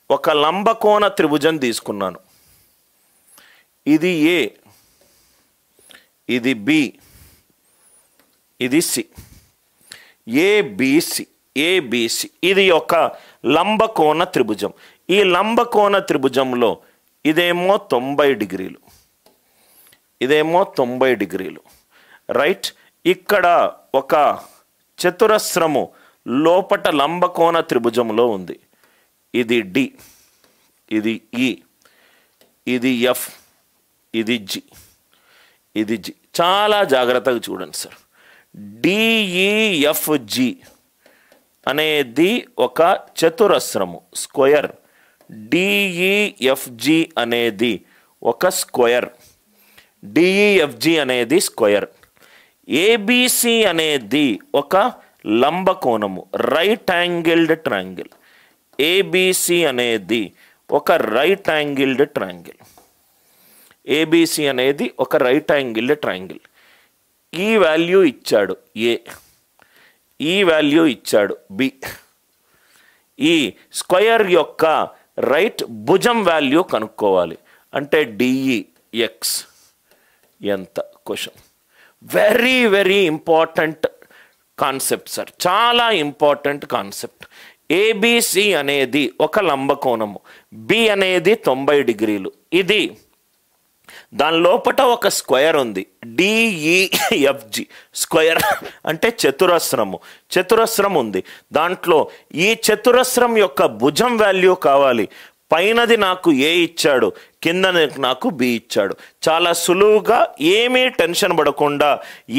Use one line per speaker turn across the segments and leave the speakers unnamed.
ఒక లంబకోణ త్రిభుజం తీసుకున్నాను. ఇది ఏ, ఇది బి, ఇది సి. ఏబిసి ఇది ఒక లంబకోణ త్రిభుజం. ఈ లంబకోణ త్రిభుజంలో ఇదేమో 90 డిగ్రీలు, ఇదేమో 90 డిగ్రీలు, రైట్. ఇక్కడ ఒక చతురస్రము లోపట లంబకోణ త్రిభుజంలో ఉంది. ఇది డి, ఇది ఈ, ఇది ఎఫ్, ఇది జి, ఇది జి. చాలా జాగ్రత్తగా చూడండి సార్. డిఈఎఫ్జి అనేది ఒక చతురస్రము, స్క్వేర్. డిఈఎఫ్జి అనేది ఒక స్క్వేర్, డిఈఎఫ్జి అనేది స్క్వేర్. ఏబిసి అనేది ఒక లంబకోణము, రైట్ యాంగిల్డ్ ట్రయాంగిల్. ఏబిసి అనేది ఒక రైట్ యాంగిల్డ్ ట్రయాంగిల్. ఏబిసి అనేది ఒక రైట్ యాంగిల్డ్ ట్రయాంగిల్. ఈ వాల్యూ ఇచ్చాడు ఏ, ఈ వాల్యూ ఇచ్చాడు బి. ఈ స్క్వేర్ యొక్క రైట్ భుజం వాల్యూ కనుక్కోవాలి. అంటే డిఈఎక్స్ ఎంత? Question. Very very important concept sir, చాలా ఇంపార్టెంట్ కాన్సెప్ట్. ఏబిసి అనేది ఒక లంబకోణము, బి అనేది 90 డిగ్రీలు. ఇది దాని లోపట ఒక స్క్వేర్ ఉంది, డిఈఎఫ్జి. స్క్వేర్ అంటే చతురస్రము, చతురస్రం ఉంది. దాంట్లో ఈ చతురస్రం యొక్క భుజం వాల్యూ కావాలి. పైనది నాకు ఏ ఇచ్చాడు, కింద నాకు బి ఇచ్చాడు. చాలా సులువుగా, ఏమీ టెన్షన్ పడకుండా,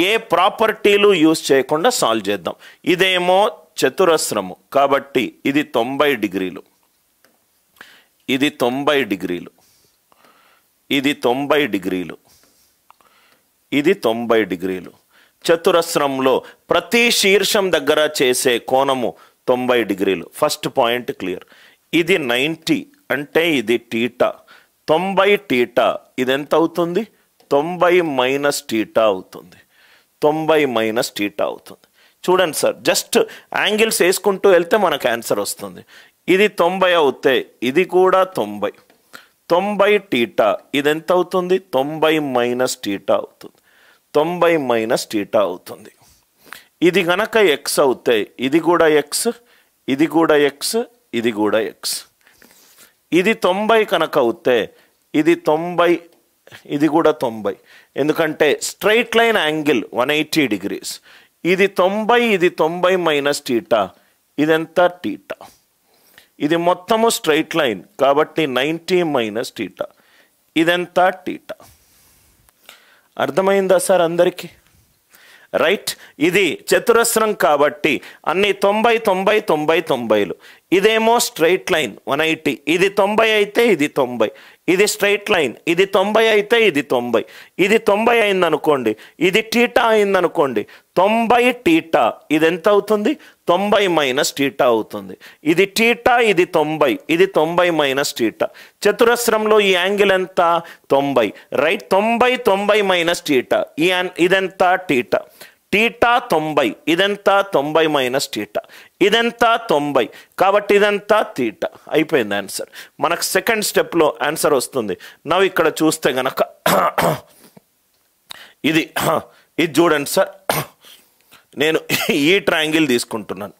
ఏ ప్రాపర్టీలు యూజ్ చేయకుండా సాల్వ్ చేద్దాం. ఇదేమో చతురస్రము కాబట్టి ఇది 90 డిగ్రీలు, ఇది 90 డిగ్రీలు, ఇది 90 డిగ్రీలు, ఇది 90 డిగ్రీలు. చతురస్రంలో ప్రతి శీర్షం దగ్గర చేసే కోణము 90 డిగ్రీలు. First point clear. ఇది 90 అంటే ఇది టీటా, 90 టీటా. ఇది ఎంత అవుతుంది? 90 మైనస్ టీటా అవుతుంది, 90 మైనస్ టీటా అవుతుంది. చూడండి సార్, జస్ట్ యాంగిల్స్ వేసుకుంటూ వెళ్తే మనకు ఆన్సర్ వస్తుంది. ఇది 90 అవుతే ఇది కూడా 90, 90 టీటా. ఇది ఎంత అవుతుంది? 90 మైనస్ టీటా అవుతుంది, 90 మైనస్ టీటా అవుతుంది. ఇది కనుక ఎక్స్ అవుతే ఇది కూడా ఎక్స్, ఇది కూడా ఎక్స్, ఇది కూడా ఎక్స్. ఇది 90 కనుక అవుతే ఇది 90, ఇది కూడా 90. ఎందుకంటే స్ట్రైట్ లైన్ యాంగిల్ 180 డిగ్రీస్. ఇది 90, ఇది 90 మైనస్ టీటా. ఇదెంత? టీటా. ఇది మొత్తము స్ట్రైట్ లైన్ కాబట్టి 90 మైనస్ టీటా. ఇదెంత? టీటా. అర్థమైందా సార్ అందరికీ? రైట్. ఇది చతురస్రం కాబట్టి అన్ని 90 90 90 90లు. ఇదేమో స్ట్రైట్ లైన్ 180. ఇది 90 అయితే ఇది 90. ఇది స్ట్రైట్ లైన్, ఇది 90 అయితే ఇది 90. ఇది 90 అయిందనుకోండి, ఇది టీటా అయిందనుకోండి, 90 టీటా. ఇది ఎంత అవుతుంది? 90 మైనస్ టీటా అవుతుంది. ఇది టీటా, ఇది 90, ఇది 90 మైనస్ టీటా. చతురస్రంలో ఈ యాంగిల్ ఎంత? 90, రైట్. 90 90 minus theta. ఇదెంత? టీటా. టీటా 90, ఇదంతా 90 మైనస్ టీటా. ఇదంతా 90 కాబట్టి ఇదంతా తీటా. అయిపోయింది ఆన్సర్. మనకు సెకండ్ స్టెప్లో ఆన్సర్ వస్తుంది. నవ్వు ఇక్కడ చూస్తే గనక ఇది చూడండి సార్, నేను ఈ ట్రయాంగిల్ తీసుకుంటున్నాను,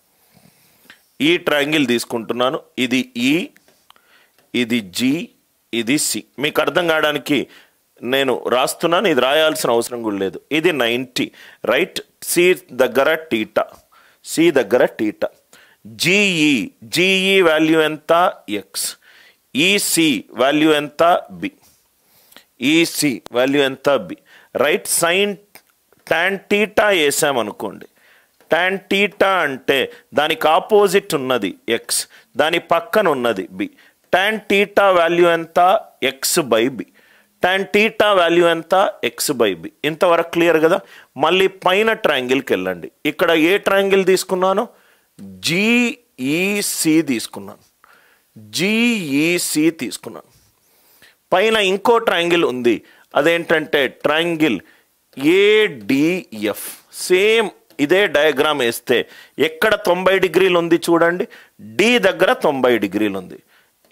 ఈ ట్రయాంగిల్ తీసుకుంటున్నాను. ఇది ఈ, ఇది జి, ఇది సి. మీకు అర్థం కావడానికి నేను రాస్తున్నాను, ఇది రాయాల్సిన అవసరం కూడా లేదు. ఇది 90, రైట్. సి దగ్గర టీటా, సి దగ్గర టీటా. జీఈ వాల్యూ ఎంత? ఎక్స్. ఈసి వాల్యూ ఎంత? బి. ఈసి వాల్యూ ఎంత? B, right. Sine tan theta వేసామనుకోండి, టాన్ టీటా అంటే దానికి ఆపోజిట్ ఉన్నది ఎక్స్, దాని పక్కన ఉన్నది బి. టాన్ టీటా వాల్యూ ఎంత? X by B. Tan theta value ఎంత? X by B. ఇంతవరకు క్లియర్ కదా? మళ్ళీ పైన ట్రయాంగిల్కి వెళ్ళండి. ఇక్కడ ఏ ట్రయాంగిల్ తీసుకున్నాను? జీఈసి తీసుకున్నాను, జీఈసి తీసుకున్నాను. పైన ఇంకో ట్రయాంగిల్ ఉంది, అదేంటంటే ట్రయాంగిల్ ఏడిఎఫ్. సేమ్ ఇదే డయాగ్రామ్ వేస్తే ఎక్కడ 90 డిగ్రీలు ఉంది చూడండి, డి దగ్గర 90 డిగ్రీలు ఉంది.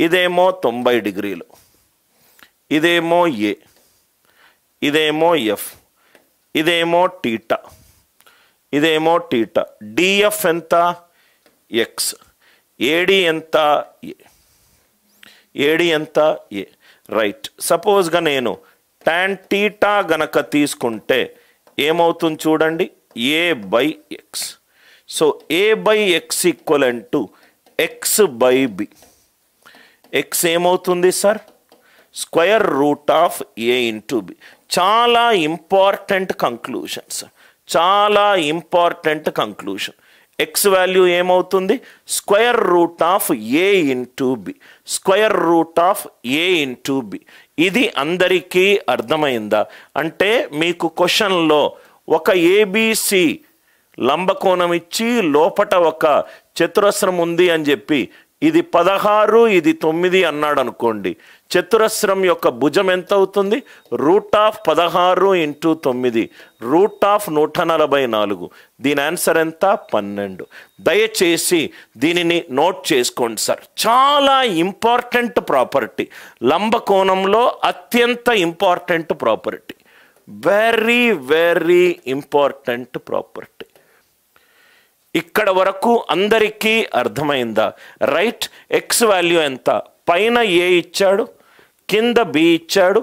ఇదేమో 90 డిగ్రీలు, ఇదేమో ఏ, ఇదేమో ఎఫ్, ఇదేమో టీటా, ఇదేమో టీటా. డిఎఫ్ ఎంత? ఎక్స్. ఏడి ఎంత? ఏ. ఏడి ఎంత? ఏ. రైట్. సపోజ్గా నేను టాన్ టీటా గనక తీసుకుంటే ఏమవుతుంది చూడండి, A by X. So A by X equivalent to X by B. X ఏమవుతుంది sir? Square root of A into B. చాలా ఇంపార్టెంట్ కంక్లూషన్స్, చాలా ఇంపార్టెంట్ కంక్లూషన్. ఎక్స్ వాల్యూ ఏమవుతుంది? Square root of A into B. Square root of A into B. ఇది అందరికీ అర్థమైందా? అంటే మీకు క్వశ్చన్లో ఒక ఏబిసి లంబకోణం ఇచ్చి లోపట ఒక చతురస్రం ఉంది అని చెప్పి ఇది 16 ఇది 9 అన్నాడు అనుకోండి, చతురస్రం యొక్క భుజం ఎంత అవుతుంది? Root of 16 into 9, root of 144. దీని ఆన్సర్ ఎంత? 12. దయచేసి దీనిని నోట్ చేసుకోండి సార్. చాలా ఇంపార్టెంట్ ప్రాపర్టీ, లంబకోణంలో అత్యంత important property, very very important property. ఇక్కడ వరకు అందరికీ అర్థమైందా? రైట్. ఎక్స్ వాల్యూ ఎంత? పైన ఏ ఇచ్చాడు, కింద బి ఇచ్చాడు,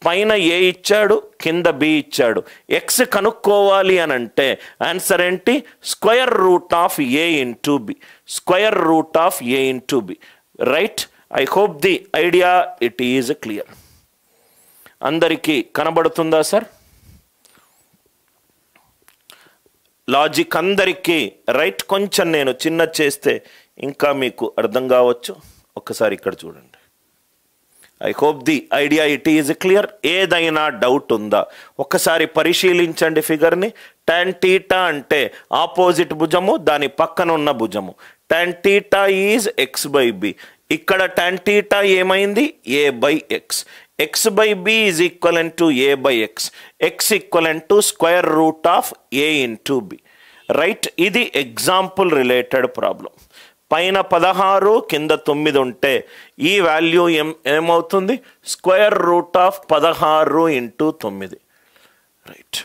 పైన ఏ ఇచ్చాడు, కింద బి ఇచ్చాడు. ఎక్స్ కనుక్కోవాలి అని అంటే ఆన్సర్ ఏంటి? Square root of A into B. Square root of A into B. Right. I hope the idea it is clear. అందరికీ కనబడుతుందా సార్? లాజిక్ అందరికీ రైట్. కొంచెం నేను చిన్న చేస్తే ఇంకా మీకు అర్థం కావచ్చు. ఒక్కసారి ఇక్కడ చూడండి. I hope the idea it is clear. ఏదైనా డౌట్ ఉందా? ఒక్కసారి పరిశీలించండి ఫిగర్ని. టాన్ టీటా అంటే ఆపోజిట్ భుజము, దాని పక్కన ఉన్న భుజము. Tan theta is X by B. ఇక్కడ టాన్ టీటా ఏమైంది? A by X. X by B is equivalent to A by X. X equivalent to square root of A into B. Right. ఇది ఎగ్జాంపుల్ రిలేటెడ్ ప్రాబ్లం. పైన 16 కింద 9 ఉంటే ఈ value ఏమవుతుంది? Square root of 16 into 9. Right.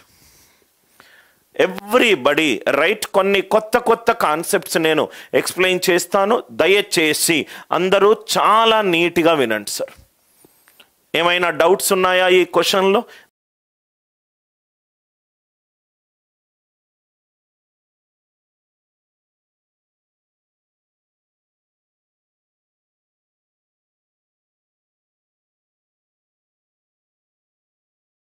Everybody right. కొన్ని కొత్త కొత్త concepts నేను ఎక్స్ప్లెయిన్ చేస్తాను. దయచేసి అందరూ చాలా నీట్గా వినండి సార్. ఏమైనా డౌట్స్ ఉన్నాయా ఈ క్వశ్చన్లో?